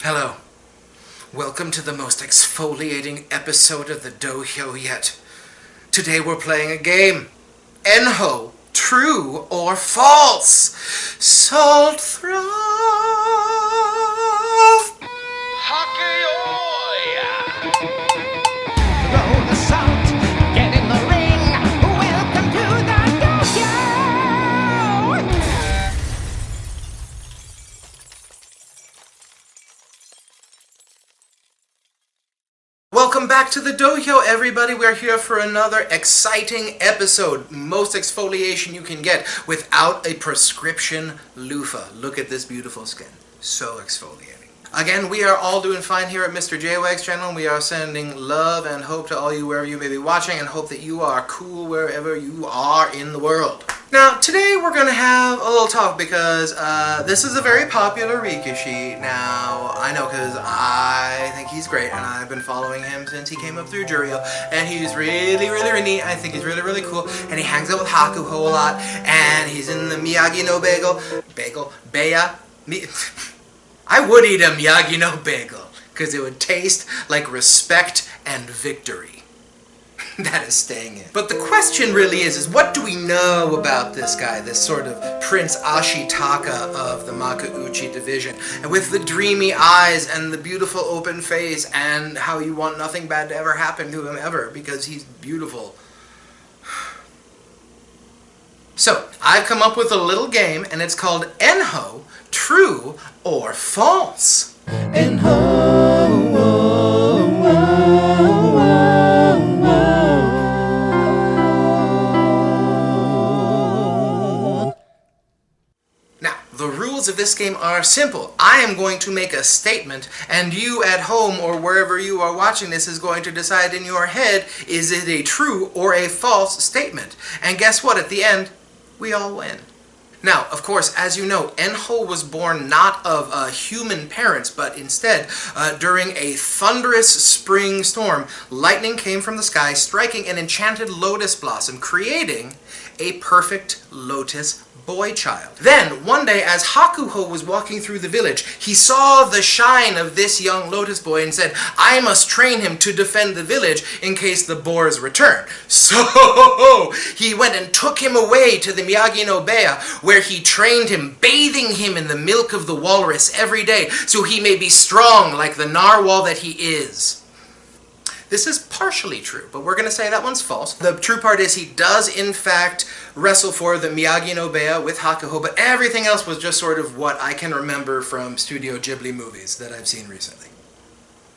Hello. Welcome to the most exfoliating episode of the Dohyo yet. Today we're playing a game. Enho, true or false? Salt Throve. Hakke-yoi! Throw the salt, get in the ring. Welcome to the Dohyo! Welcome back to the Dohyo, everybody. We're here for another exciting episode. Most exfoliation you can get without a prescription loofah. Look at this beautiful skin. So exfoliating. Again, we are all doing fine here at Mr. J-Wag's channel. We are sending love and hope to all you wherever you may be watching, and hope that you are cool wherever you are in the world. Now, today we're going to have a little talk because this is a very popular rikishi. Now, I know because I think he's great, and I've been following him since he came up through Dohyo, and he's really neat. I think he's really cool, and he hangs out with Hakuho a lot, and he's in the Miyagino-beya. I would eat a Miyagino-beya because it would taste like respect and victory. That is staying in. But the question really is what do we know about this guy, this sort of Prince Ashitaka of the Makuuchi division, and with the dreamy eyes and the beautiful open face, and how you want nothing bad to ever happen to him ever because he's beautiful. So, I've come up with a little game, and it's called Enho, True or False. Now, the rules of this game are simple. I am going to make a statement, and you at home or wherever you are watching this is going to decide in your head, is it a true or a false statement? And guess what? At the end, we all win. Now, of course, as you know, Enho was born not of human parents, but instead, during a thunderous spring storm, lightning came from the sky, striking an enchanted lotus blossom, creating a perfect lotus boy child. Then, one day, as Hakuho was walking through the village, he saw the shine of this young lotus boy and said, I must train him to defend the village in case the boars return. So, he went and took him away to the Miyagino-beya, where he trained him, bathing him in the milk of the walrus every day, so he may be strong like the narwhal that he is. This is partially true, but we're going to say that one's false. The true part is he does, in fact, wrestle for the Miyagino-beya with Hakuho, but everything else was just sort of what I can remember from Studio Ghibli movies that I've seen recently.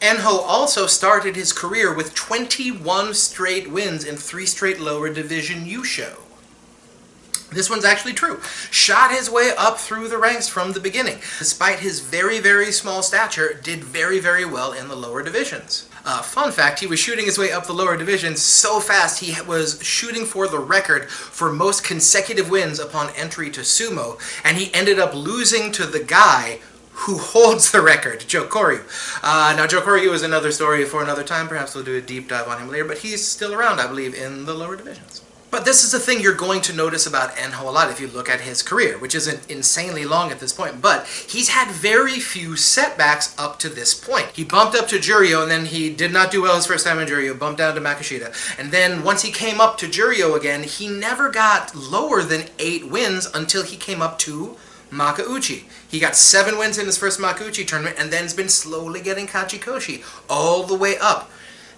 Enho also started his career with 21 straight wins in 3 straight lower division Yusho. This one's actually true. Shot his way up through the ranks from the beginning. Despite his very small stature, did very well in the lower divisions. Fun fact, he was shooting his way up the lower divisions so fast he was shooting for the record for most consecutive wins upon entry to Sumo, and he ended up losing to the guy who holds the record, Kakuryu. Now, Kakuryu is another story for another time. Perhaps we'll do a deep dive on him later, but he's still around, I believe, in the lower divisions. But this is the thing you're going to notice about Enho a lot if you look at his career, which isn't insanely long at this point, but he's had very few setbacks up to this point. He bumped up to Juryo, and then he did not do well his first time in Juryo, bumped down to Makishita, and then once he came up to Juryo again, he never got lower than 8 wins until he came up to Makuuchi. He got 7 wins in his first Makuuchi tournament, and then has been slowly getting Kachikoshi all the way up.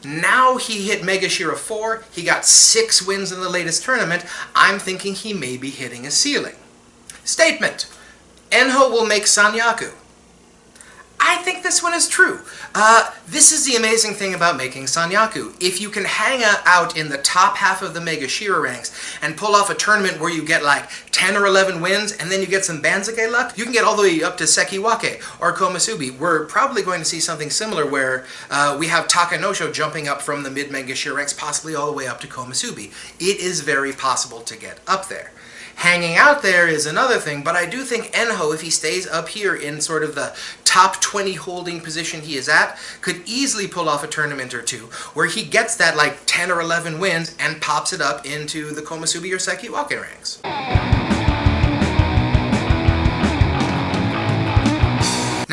Now he hit Megashira 4, he got 6 wins in the latest tournament. I'm thinking he may be hitting a ceiling. Statement: Enho will make Sanyaku. I think this one is true. This is the amazing thing about making Sanyaku. If you can hang out in the top half of the Megashira ranks and pull off a tournament where you get like 10 or 11 wins and then you get some Banzuke luck, you can get all the way up to Sekiwake or Komusubi. We're probably going to see something similar where we have Takanosho jumping up from the mid-Megashira ranks, possibly all the way up to Komusubi. It is very possible to get up there. Hanging out there is another thing, but I do think Enho, if he stays up here in sort of the top 20 holding position he is at, could easily pull off a tournament or two where he gets that like 10 or 11 wins and pops it up into the Komusubi or Sekiwake ranks.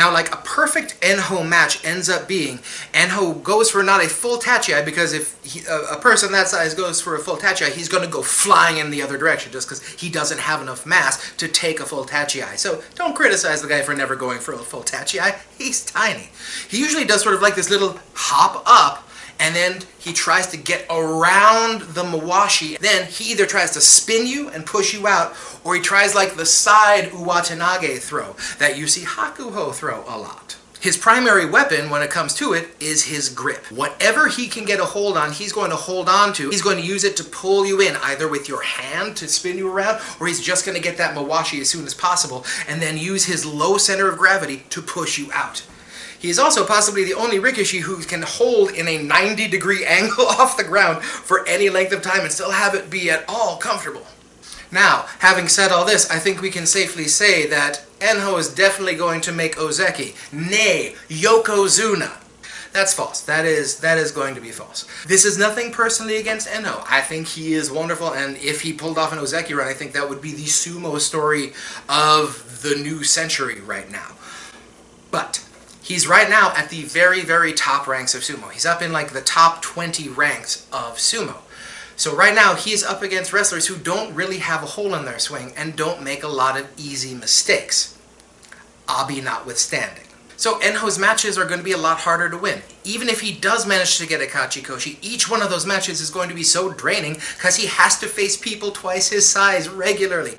Now, like a perfect Enho match ends up being, Enho goes for not a full tachi, because if a person that size goes for a full tachi, he's going to go flying in the other direction just because he doesn't have enough mass to take a full tachi. So don't criticize the guy for never going for a full tachi. He's tiny. He usually does sort of like this little hop up, and then he tries to get around the mawashi. Then he either tries to spin you and push you out, or he tries like the side uwatanage throw that you see Hakuho throw a lot. His primary weapon when it comes to it is his grip. Whatever he can get a hold on, he's going to hold on to. He's going to use it to pull you in, either with your hand to spin you around, or he's just going to get that mawashi as soon as possible, and then use his low center of gravity to push you out. He is also possibly the only rikishi who can hold in a 90-degree angle off the ground for any length of time and still have it be at all comfortable. Now, having said all this, I think we can safely say that Enho is definitely going to make Ozeki, nay, Yokozuna. That's false. That is going to be false. This is nothing personally against Enho. I think he is wonderful, and if he pulled off an Ozeki run, I think that would be the sumo story of the new century right now. But he's right now at the very, very top ranks of sumo. He's up in like the top 20 ranks of sumo. So right now he's up against wrestlers who don't really have a hole in their swing and don't make a lot of easy mistakes, Abi notwithstanding. So Enho's matches are going to be a lot harder to win. Even if he does manage to get a Kachikoshi, each one of those matches is going to be so draining because he has to face people twice his size regularly.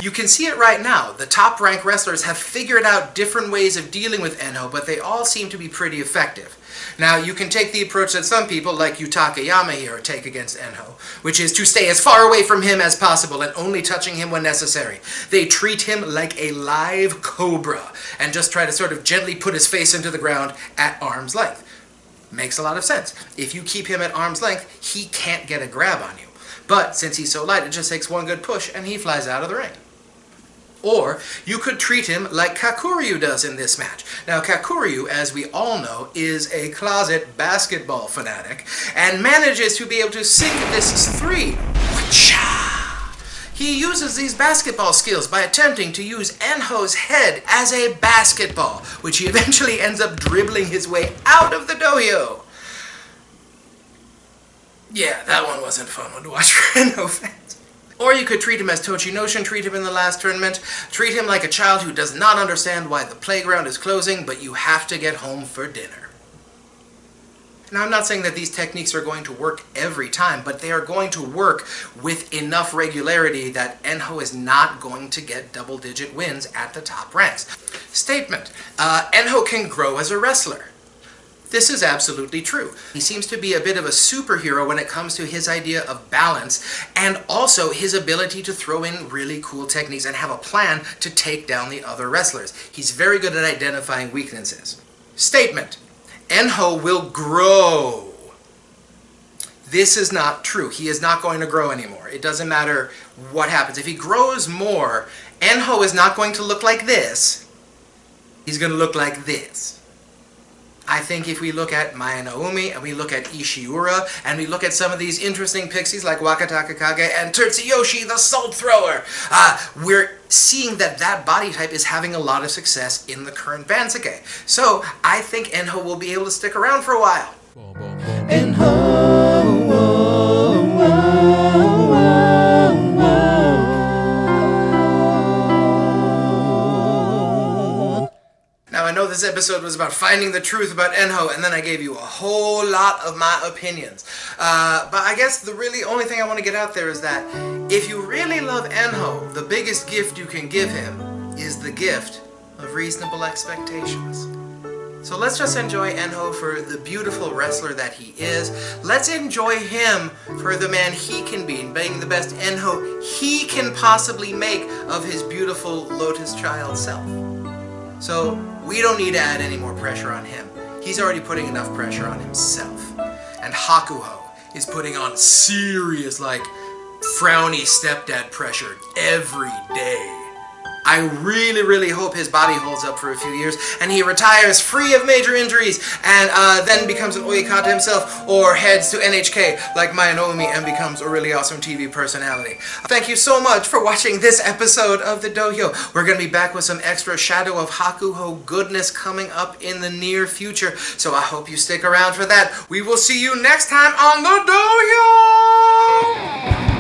You can see it right now. The top rank wrestlers have figured out different ways of dealing with Enho, but they all seem to be pretty effective. Now, you can take the approach that some people, like Yutaka Yama here, take against Enho, which is to stay as far away from him as possible and only touching him when necessary. They treat him like a live cobra and just try to sort of gently put his face into the ground at arm's length. Makes a lot of sense. If you keep him at arm's length, he can't get a grab on you. But since he's so light, it just takes one good push and he flies out of the ring. Or you could treat him like Kakuryu does in this match. Now, Kakuryu, as we all know, is a closet basketball fanatic and manages to be able to sink this three. He uses these basketball skills by attempting to use Enho's head as a basketball, which he eventually ends up dribbling his way out of the dohyo. Yeah, that one wasn't a fun one to watch for Enho fans. Or you could treat him as Tochinoshin treated him in the last tournament. Treat him like a child who does not understand why the playground is closing, but you have to get home for dinner. Now, I'm not saying that these techniques are going to work every time, but they are going to work with enough regularity that Enho is not going to get double-digit wins at the top ranks. Statement. Enho can grow as a wrestler. This is absolutely true. He seems to be a bit of a superhero when it comes to his idea of balance and also his ability to throw in really cool techniques and have a plan to take down the other wrestlers. He's very good at identifying weaknesses. Statement. Enho will grow. This is not true. He is not going to grow anymore. It doesn't matter what happens. If he grows more, Enho is not going to look like this. He's going to look like this. I think if we look at Maya Naomi, and we look at Ishiura, and we look at some of these interesting pixies like Wakataka Kage and Tsuyoshi the Salt Thrower, we're seeing that that body type is having a lot of success in the current Bansake. So I think Enho will be able to stick around for a while. Now, I know this episode was about finding the truth about Enho, and then I gave you a whole lot of my opinions. But I guess the really only thing I want to get out there is that if you really love Enho, the biggest gift you can give him is the gift of reasonable expectations. So let's just enjoy Enho for the beautiful wrestler that he is. Let's enjoy him for the man he can be and being the best Enho he can possibly make of his beautiful Lotus Child self. So we don't need to add any more pressure on him. He's already putting enough pressure on himself. And Hakuho is putting on serious, like, frowny stepdad pressure every day. I really hope his body holds up for a few years and he retires free of major injuries and then becomes an oikata himself or heads to NHK like Mayanomi and becomes a really awesome TV personality. Thank you so much for watching this episode of the Dohyo. We're going to be back with some extra Shadow of Hakuho goodness coming up in the near future, so I hope you stick around for that. We will see you next time on the Dohyo!